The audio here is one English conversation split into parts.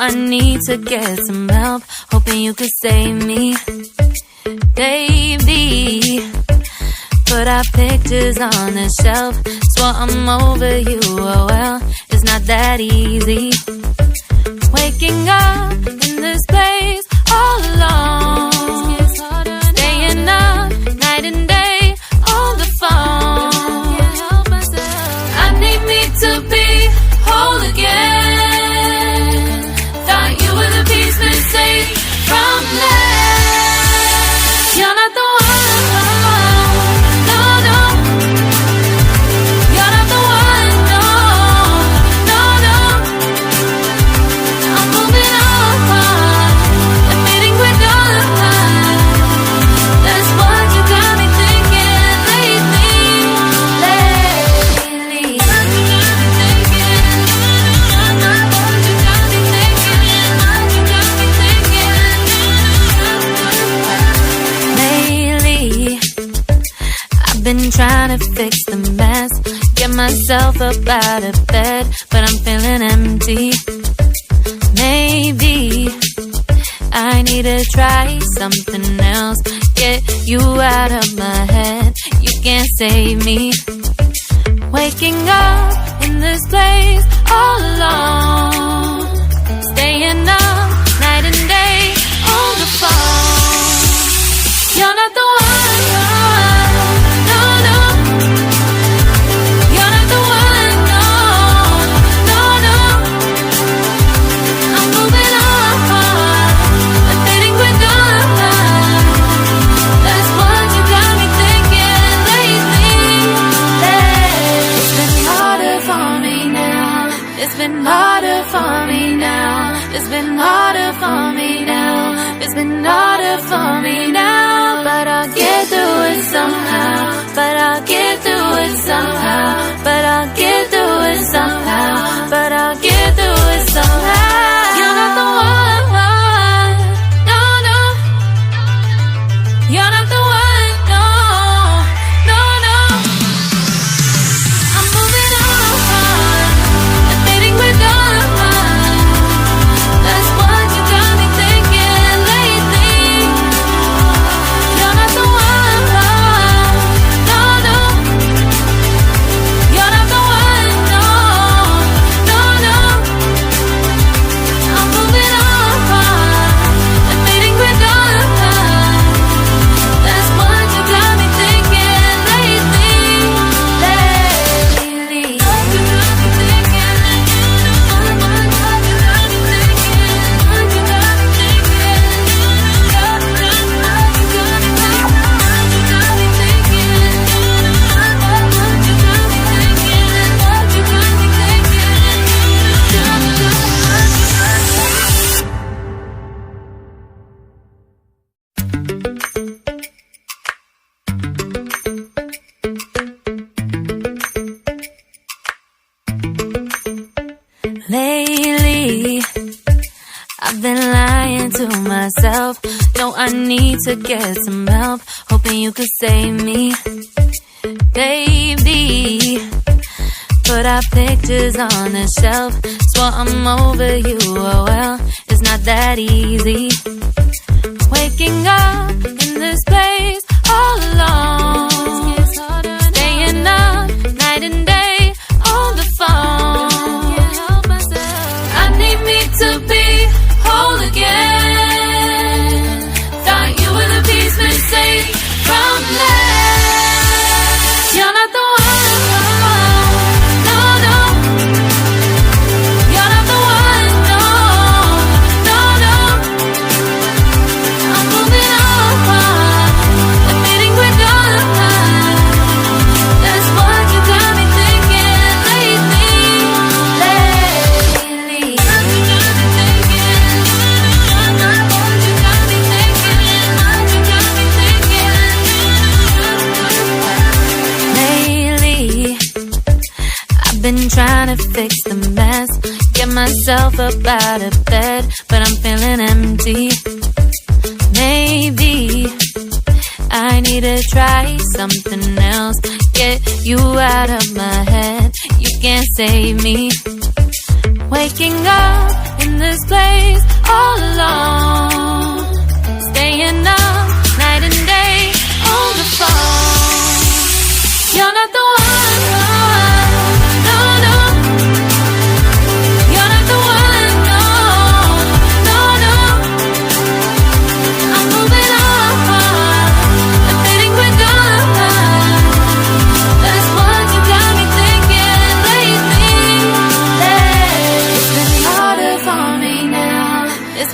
I need to get some help, hoping you could save me. Baby, put our pictures on the shelf. Swore I'm over you, oh well, it's not that easy. Waking up in this place all alone, staying up night and day on the phone. I need me to be whole again. Thought you were the piece missing from left. You're not the one, no, no. You're not the one, no, no, no. I'm moving on, admitting we're done. That's what you got me thinking lately. I've been trying to fix the mess, get myself up out of bed, but I'm feeling empty. Maybe I need to try something else, get you out of my head. You can't save me. Waking up in this place all alone, staying up night and day on the phone. You're not the one, no, no. You're not the one, no, no, no. I'm moving on, admitting we're done. That's what you got me thinking lately. It's been harder for me now. It's been harder for me now. It's been harder for me now. It's been harder for me now. But I'll get through it somehow. But I'll get through it somehow. But I'll get through it somehow. But I'll get through it somehow. You're not the one, no, no. You're not the one, no, no, no. I'm moving on, admitting we're done. That's what you got me thinking lately. You're not the one, no, no. You're not the one, no, no, no. I'm moving on, admitting we're done. That's what you got me thinking lately. Lately, I've been lying to myself. No, I need to get some help, hoping you could save me. Baby, put our pictures on the shelf. Swore I'm over you, oh well, it's not that easy. Waking up in this place all alone, staying up night and day on the phone. I need me to be whole again. Thought you were the piece missing from left. You're not the one, no, no. You're not the one, no, no, no. I'm moving on, admitting we're done. That's what you got me thinking lately. Been trying to fix the mess, get myself up out of bed, but I'm feeling empty. Maybe I need to try something else, get you out of my head. You can't save me. Waking up in this place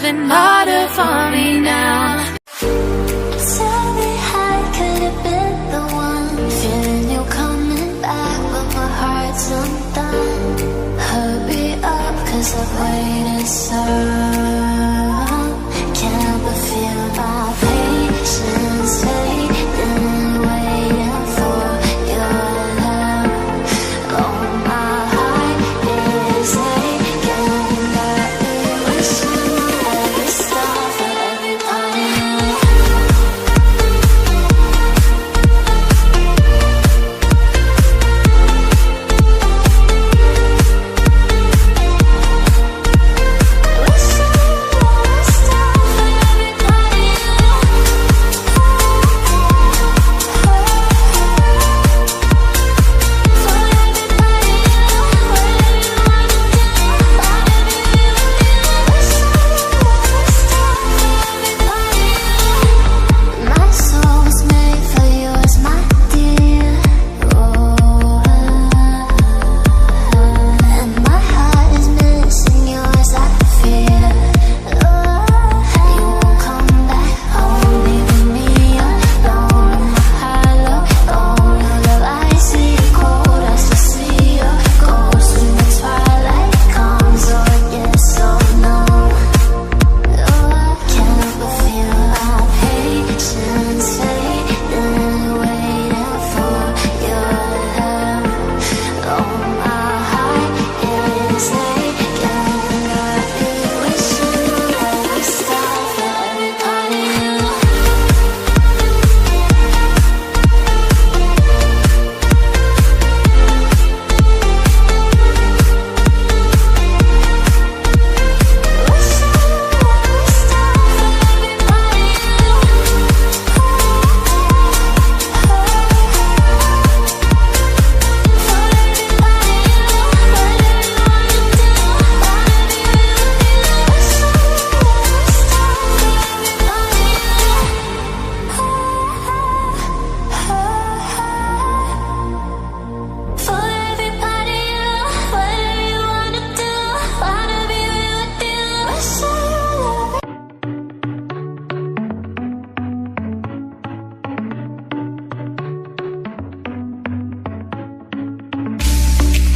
been harder for me now. Tell me how I could have been the one, feeling you coming back, but my heart's undone. Hurry up, 'cause I've waited so long. Can't but feel my patience fading, waiting for your love. Oh, my heart is aching, got me wishing every star for everybody. My soul's made for yours, my dear. And my heart is missing yours, I fear. You won't come back home, leaving me alone. My heart low, oh, your love I see cold. I still see your ghost when the twilight comes, or yes or no. I can't but feel our patience fading, waiting for your love. Oh, my heart is aching, got me wishing every star for everybody.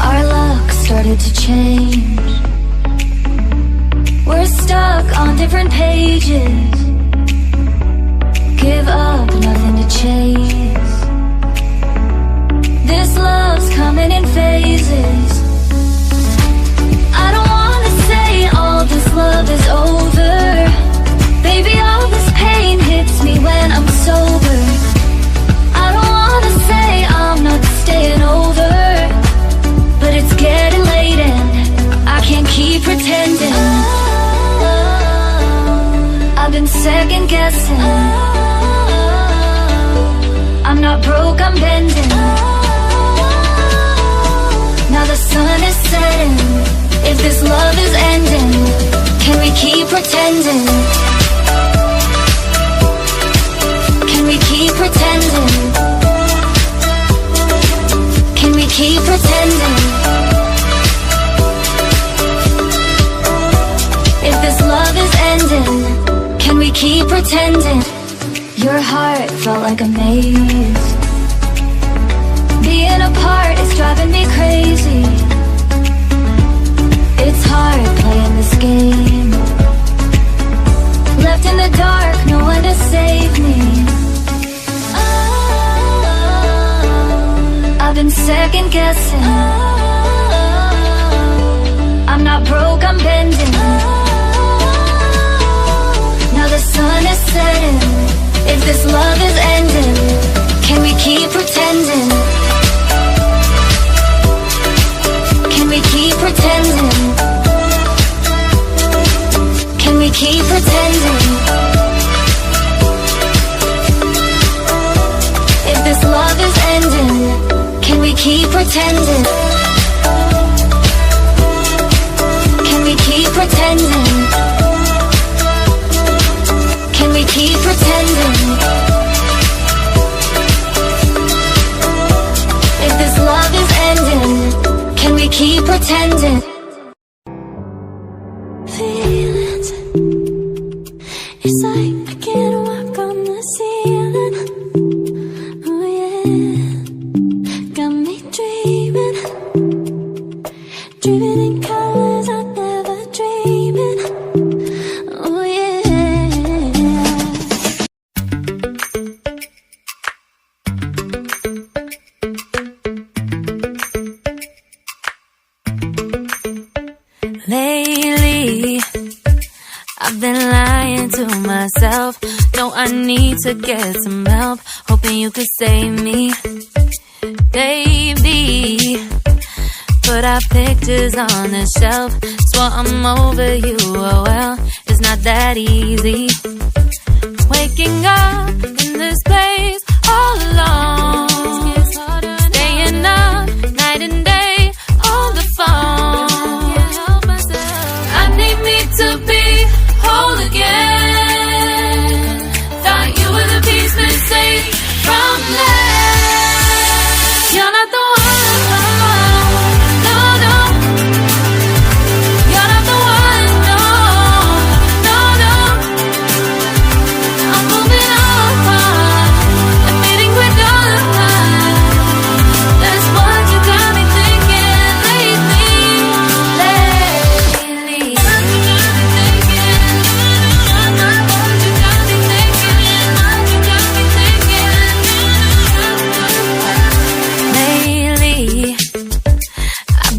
Our luck started to change. We're stuck on different pages. Give up, nothing to chase. This love's coming in phases. I don't wanna say all this love is over. Baby, all this pain hits me when I'm sober. I don't wanna say I'm not staying over, but it's getting late and I can't keep pretending. I've been second guessing. I'm not broke, I'm bending. Now the sun is setting. If this love is ending, can we keep pretending? Can we keep pretending? Can we keep pretending? If this love is ending, can we keep pretending? Your heart felt like a maze. Being apart is driving me crazy. It's hard playing this game. Left in the dark, no one to save me. I've been second guessing. I'm not broke, I'm bending. Now the sun is setting. If this love is ending, can we keep pretending? Can we keep pretending? Can we keep pretending? If this love is ending, can we keep pretending? Can we keep pretending? Can we keep pretending? If this love is ending, can we keep pretending? Feelings I've been lying to myself. No, I need to get some help. Hoping you could save me, baby. Put our pictures on the shelf. Swore I'm over you, oh well, it's not that easy. Waking up in this place all alone, staying up night and day on the phone. I need me to be whole again. Thought you were the piece missing from last. You're not the one.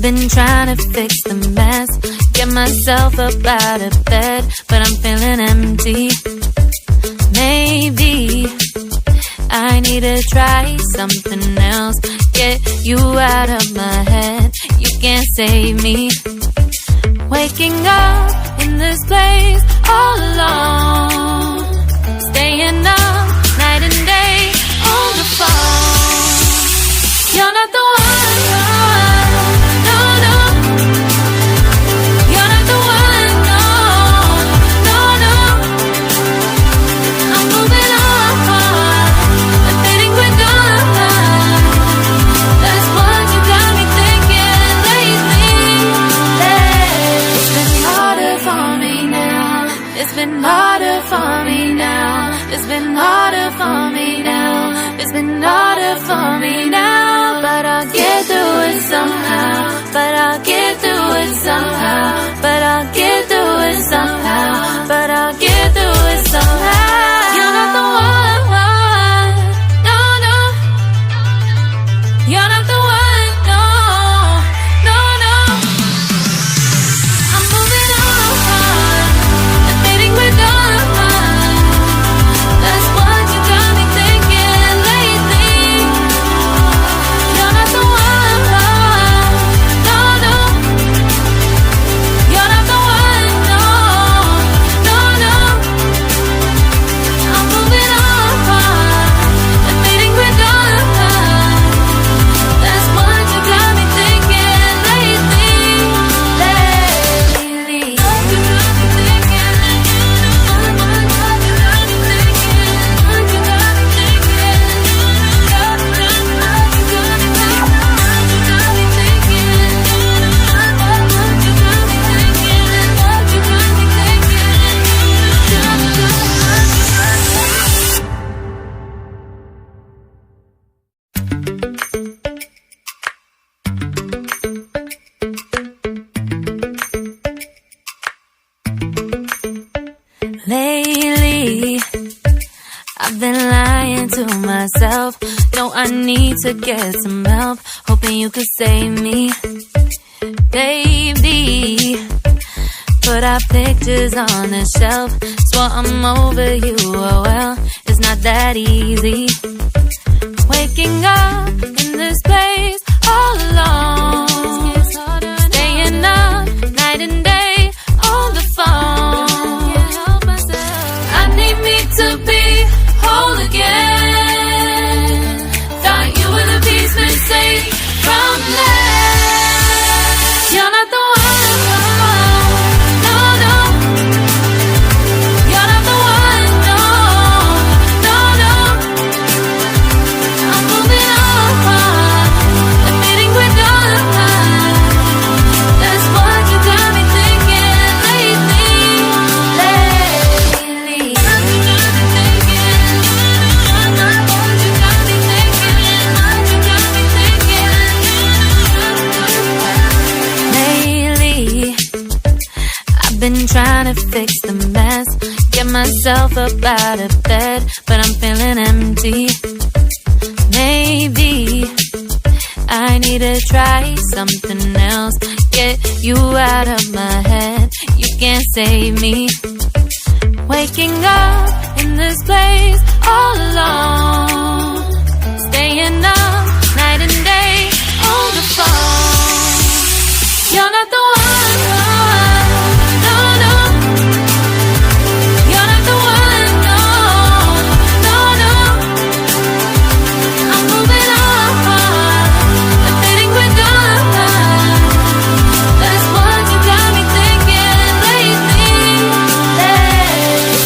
Been trying to fix the mess, get myself up out of bed, but I'm feeling empty. Maybe I need to try something else. Get you out of my head, you can't save me. Waking up in this place all alone, staying up night and day on the phone. You're not the one. It's been harder for me now. It's been harder for me now. It's been harder for me now. But I'll get through it somehow. But I'll get through it somehow. But I'll get through it somehow. But I'll get through it somehow. You're not the one. No, no. You're not the one. No, no, no. I'm moving on. We're done. That's what you got me thinking lately. You're not the one. No, no. You're not the one. No, no, no. I'm moving on. Admitting we're done. That's what you got me thinking lately. Lately, I've been lying to myself. No, I need to get some help. Hoping you could save me, baby. Put our pictures on the shelf. Swore I'm over you, oh well, it's not that easy. Waking up in this place all alone, staying up night and day on the phone. To be whole again. Thought you were the piece missing from last. You're not the one. No, no. You're not the one. No, no, no. I'm moving on. Admitting we're done. That's what you got me thinking lately. Been trying to fix the mess, get myself up out of bed, but I'm feeling empty. Maybe I need to try something else. Get you out of my head, you can't save me. waking up in this place all alone, staying up night and day on the phone. You're not the one, no, no. You're not the one, no, no, no. I'm moving on, I'm fading with God. That's what you got me thinking lately.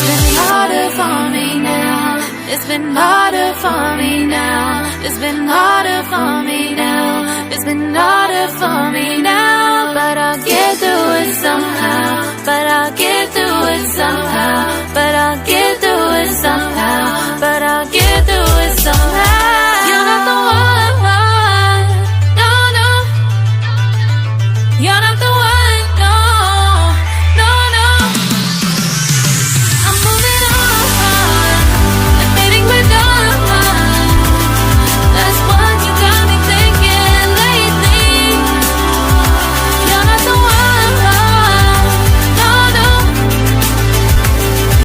It's been harder for me now. It's been harder for me now. It's been harder for me now. It's been harder for me now. But I'll get through it somehow. But I'll get through it